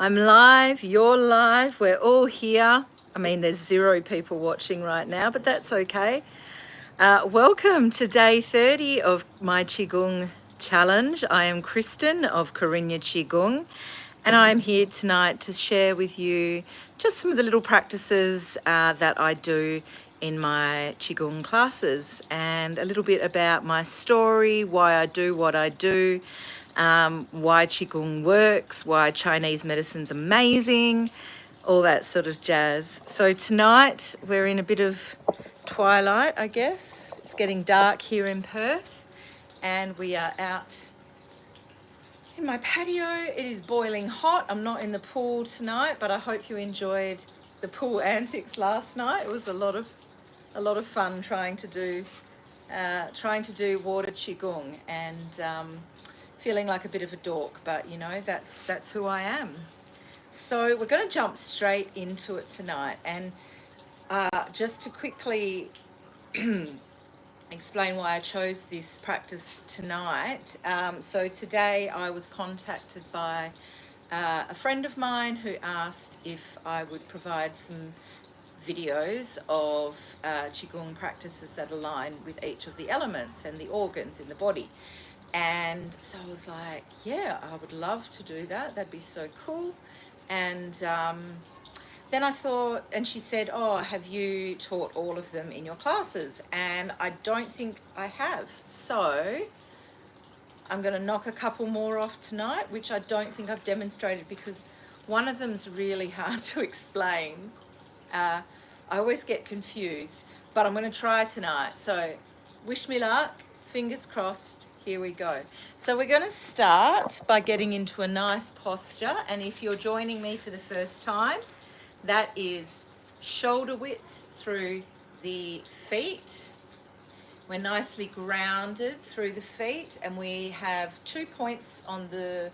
I'm live, you're live, we're all here. I mean, there's 0 people watching right now, but that's okay. Welcome to day 30 of my Qigong challenge. I am Kristen of Karinya Qigong, and I'm here tonight to share with you just some of the little practices that I do in my Qigong classes, and a little bit about my story, why I do what I do, why Qigong works, why Chinese medicine's amazing, all that sort of jazz. So tonight we're in a bit of twilight, I guess. It's getting dark here in Perth, and we are out in my patio. It is boiling hot. I'm not in the pool tonight, but I hope you enjoyed the pool antics last night. It was a lot of fun trying to do water qigong, and feeling like a bit of a dork, but you know, that's who I am. So we're going to jump straight into it tonight, and just to quickly explain why I chose this practice tonight. So today I was contacted by a friend of mine who asked if I would provide some videos of Qigong practices that align with each of the elements and the organs in the body. And so I was like, yeah, I would love to do that. That'd be so cool. And then I thought, and she said, oh, have you taught all of them in your classes? And I don't think I have. So I'm going to knock a couple more off tonight, which I don't think I've demonstrated because one of them's really hard to explain. I always get confused, but I'm going to try tonight. So wish me luck, fingers crossed. Here we go. So we're going to start by getting into a nice posture. And if you're joining me for the first time, that is shoulder width through the feet. We're nicely grounded through the feet, and we have 2 points on the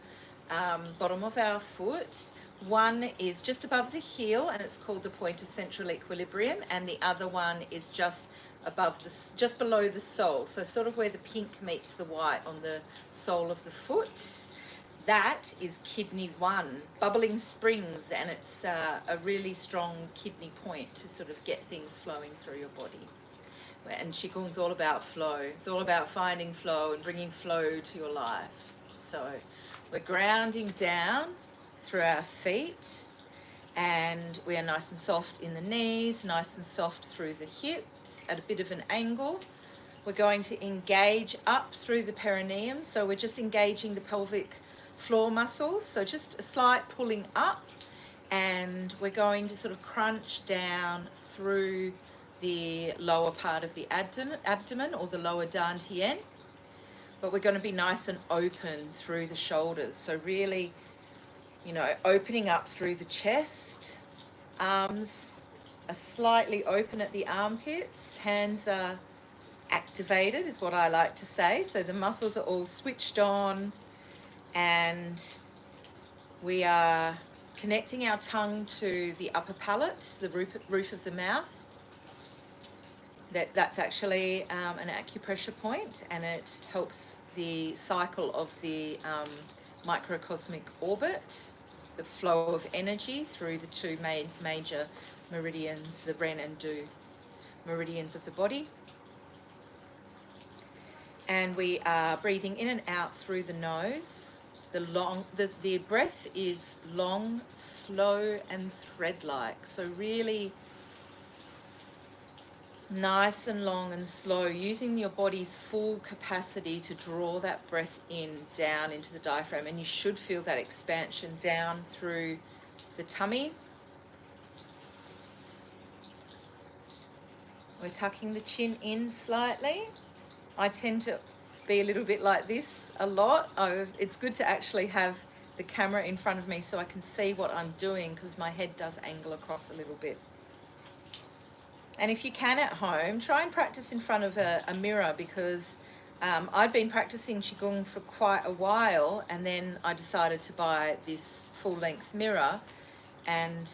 bottom of our foot. One is just above the heel, and it's called the point of central equilibrium, and the other one is just below the sole, so sort of where the pink meets the white on the sole of the foot. That is kidney 1, bubbling springs, and it's a really strong kidney point to sort of get things flowing through your body. And Qigong's all about flow. It's all about finding flow and bringing flow to your life. So we're grounding down through our feet, and we are nice and soft in the knees, nice and soft through the hips at a bit of an angle. We're going to engage up through the perineum, so we're just engaging the pelvic floor muscles, so just a slight pulling up, and we're going to sort of crunch down through the lower part of the abdomen or the lower dantian, but we're going to be nice and open through the shoulders, so really, you know, opening up through the chest. Arms are slightly open at the armpits, hands are activated is what I like to say, so the muscles are all switched on, and we are connecting our tongue to the upper palate, the roof of the mouth. That's actually an acupressure point, and it helps the cycle of the microcosmic orbit, the flow of energy through the 2 major meridians, the Ren and Du meridians of the body. And we are breathing in and out through the nose. The breath is long, slow, and thread-like. So really nice and long and slow, using your body's full capacity to draw that breath in, down into the diaphragm. And you should feel that expansion down through the tummy. We're tucking the chin in slightly. I tend to be a little bit like this a lot. It's good to actually have the camera in front of me so I can see what I'm doing, because my head does angle across a little bit. And if you can at home, try and practice in front of a mirror, because I'd been practicing Qigong for quite a while, and then I decided to buy this full-length mirror, and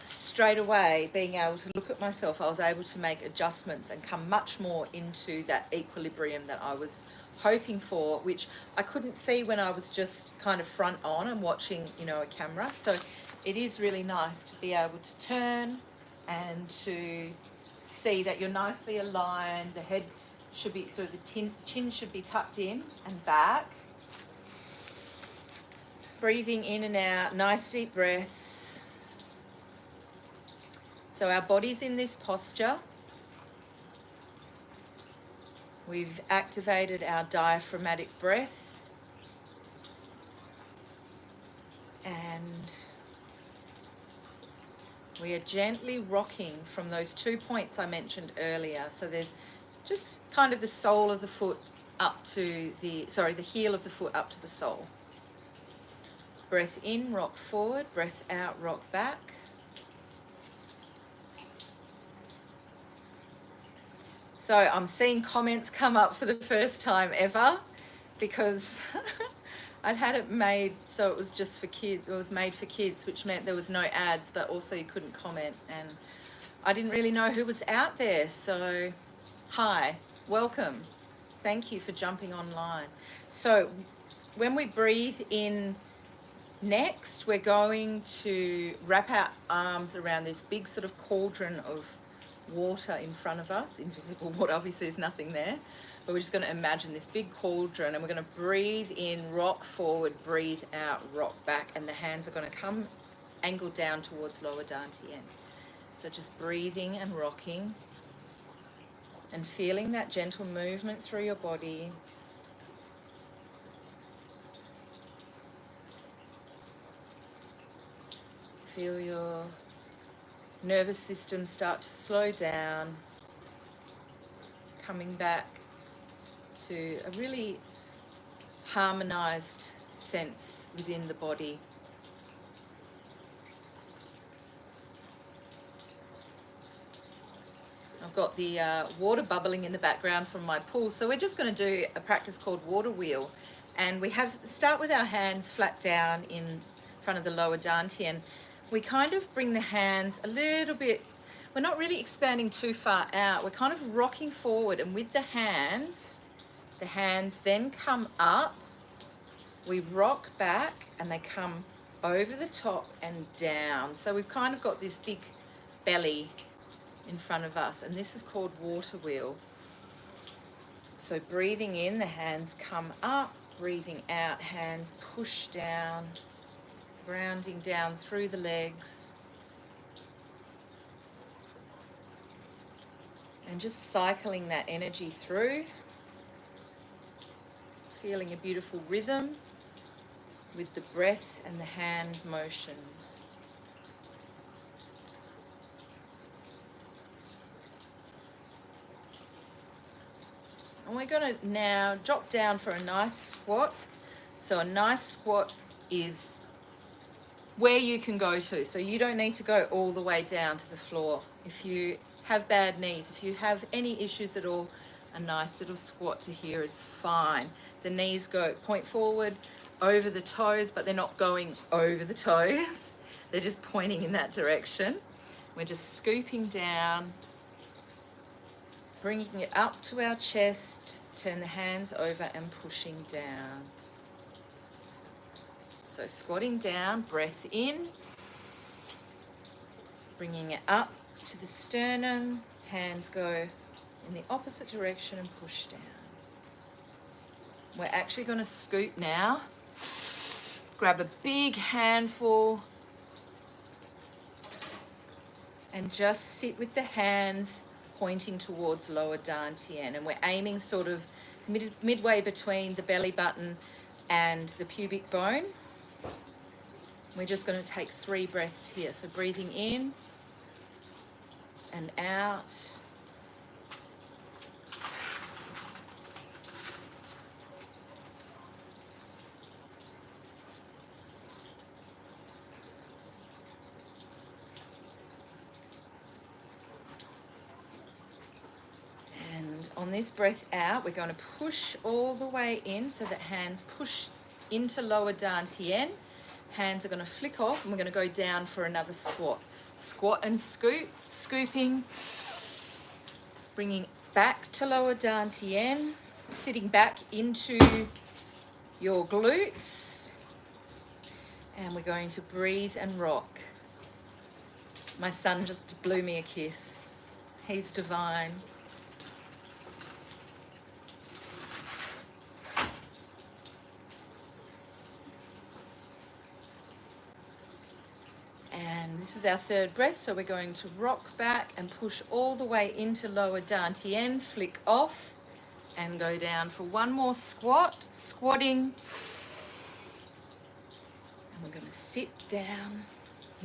straight away, being able to look at myself, I was able to make adjustments and come much more into that equilibrium that I was hoping for, which I couldn't see when I was just kind of front on and watching, you know, a camera. So it is really nice to be able to turn and to see that you're nicely aligned. The head should be, so the chin should be tucked in and back. Breathing in and out, nice deep breaths. So our body's in this posture. We've activated our diaphragmatic breath. And we are gently rocking from those 2 points I mentioned earlier. So there's just kind of the sole of the foot up to the heel of the foot up to the sole. So breath in, rock forward, breath out, rock back. So I'm seeing comments come up for the first time ever because I'd had it made so it was just for kids. It was made for kids, which meant there was no ads, but also you couldn't comment. And I didn't really know who was out there. So hi, welcome. Thank you for jumping online. So when we breathe in next, we're going to wrap our arms around this big sort of cauldron of water in front of us. Invisible water, obviously there's nothing there, but we're just going to imagine this big cauldron, and we're going to breathe in, rock forward, breathe out, rock back, and the hands are going to come angled down towards lower dantian. So just breathing and rocking and feeling that gentle movement through your body. Feel your nervous system start to slow down, coming back to a really harmonized sense within the body. I've got the water bubbling in the background from my pool, so we're just going to do a practice called water wheel, and we start with our hands flat down in front of the lower dantian. We kind of bring the hands a little bit, we're not really expanding too far out, we're kind of rocking forward, and with the hands then come up, we rock back and they come over the top and down. So we've kind of got this big belly in front of us, and this is called water wheel. So breathing in, the hands come up, breathing out, hands push down, grounding down through the legs, and just cycling that energy through, feeling a beautiful rhythm with the breath and the hand motions. And we're going to now drop down for a nice squat. So a nice squat is where you can go to. So you don't need to go all the way down to the floor. If you have bad knees, if you have any issues at all, a nice little squat to here is fine. The knees point forward over the toes, but they're not going over the toes. They're just pointing in that direction. We're just scooping down, bringing it up to our chest, turn the hands over and pushing down. So squatting down, breath in, bringing it up to the sternum, hands go in the opposite direction and push down. We're actually going to scoop now, grab a big handful and just sit with the hands pointing towards lower dantian, and we're aiming sort of midway between the belly button and the pubic bone. We're just going to take 3 breaths here. So breathing in and out. And on this breath out, we're going to push all the way in so that hands push into lower dantian. Hands are going to flick off, and we're going to go down for another squat. Squat and scoop, scooping, bringing back to lower dantian, sitting back into your glutes, and we're going to breathe and rock. My son just blew me a kiss. He's divine. And this is our third breath, so we're going to rock back and push all the way into lower dantian, flick off, and go down for one more squat, squatting. And we're going to sit down,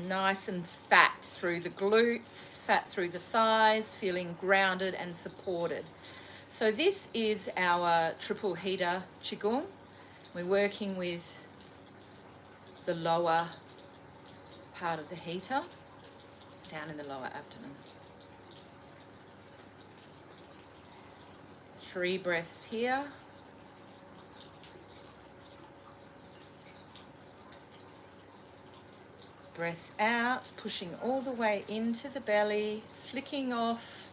nice and fat through the glutes, fat through the thighs, feeling grounded and supported. So this is our triple heater Qigong. We're working with the lower part of the heater, down in the lower abdomen. 3 breaths here. Breath out, pushing all the way into the belly, flicking off,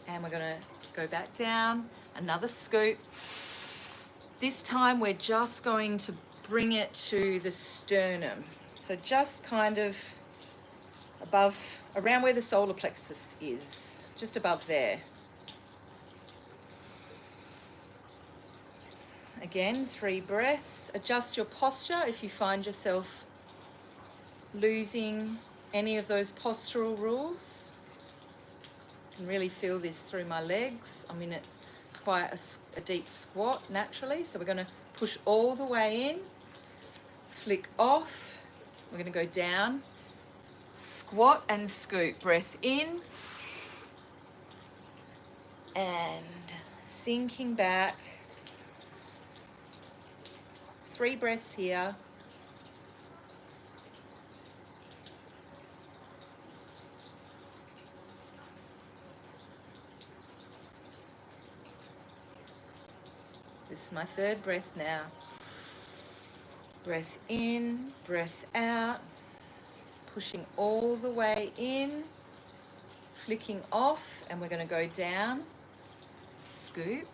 and we're going to go back down, another scoop. This time we're just going to bring it to the sternum. So just kind of above, around where the solar plexus is, just above there. Again, 3 breaths. Adjust your posture if you find yourself losing any of those postural rules. I can really feel this through my legs. I'm in quite a deep squat naturally, so we're going to push all the way in, flick off. We're going to go down, squat and scoop. Breath in, and sinking back. 3 breaths here. This is my 3rd breath now. Breath in, breath out, pushing all the way in, flicking off, and we're going to go down, scoop.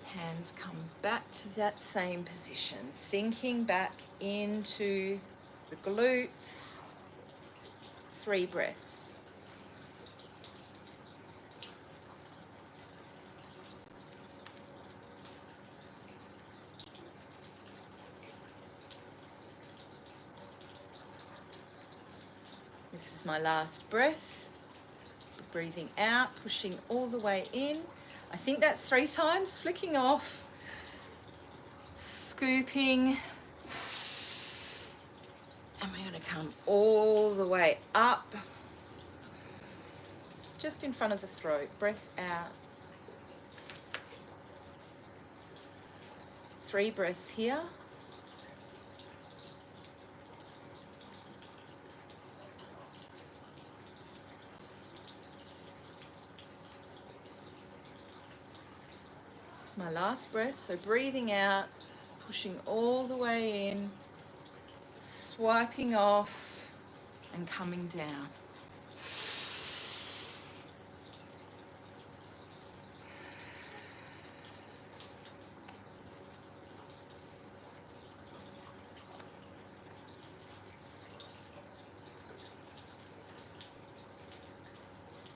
Hands come back to that same position, sinking back into the glutes. 3 breaths. This is my last breath. Breathing out, pushing all the way in. I think that's 3 times, flicking off, scooping, and we're going to come all the way up, just in front of the throat. Breath out. 3 breaths here. My last breath, so breathing out, pushing all the way in, swiping off and coming down.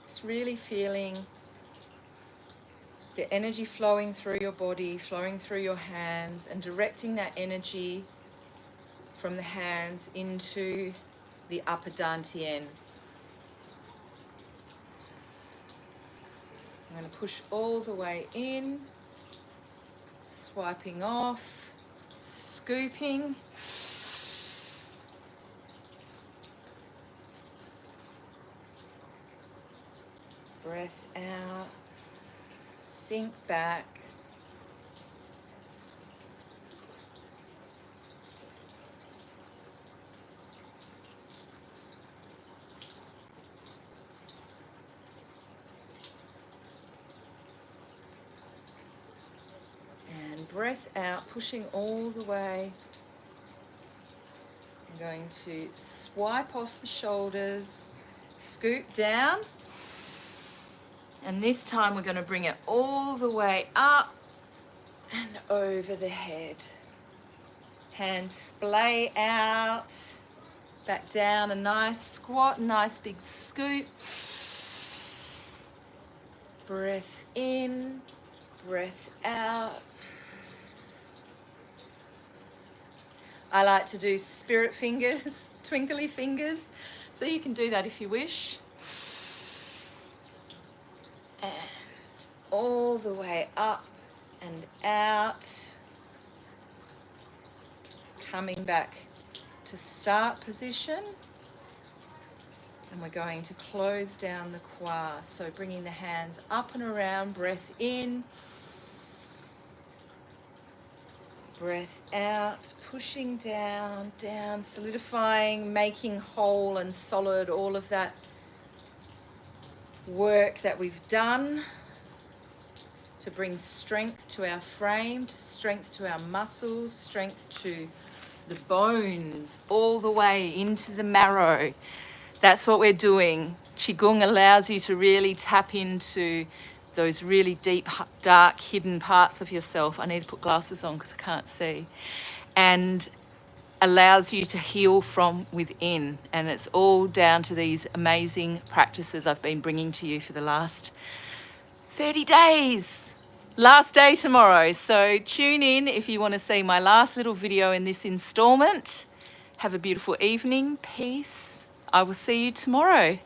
Just really feeling the energy flowing through your body, flowing through your hands, and directing that energy from the hands into the upper dantian. I'm going to push all the way in, swiping off, scooping. Breath out. Sink back. And breath out, pushing all the way. I'm going to swipe off the shoulders, scoop down. And this time we're going to bring it all the way up and over the head. Hands splay out, back down, a nice squat, nice big scoop. Breath in, breath out. I like to do spirit fingers, twinkly fingers, so you can do that if you wish. And all the way up and out. Coming back to start position. And we're going to close down the kwa. So bringing the hands up and around, breath in. Breath out, pushing down, down, solidifying, making whole and solid all of that work that we've done to bring strength to our frame, strength to our muscles, strength to the bones, all the way into the marrow. That's what we're doing. Qigong allows you to really tap into those really deep, dark, hidden parts of yourself. I need to put glasses on because I can't see. And allows you to heal from within. And it's all down to these amazing practices I've been bringing to you for the last 30 days. Last day tomorrow. So tune in if you want to see my last little video in this installment. Have a beautiful evening. Peace. I will see you tomorrow.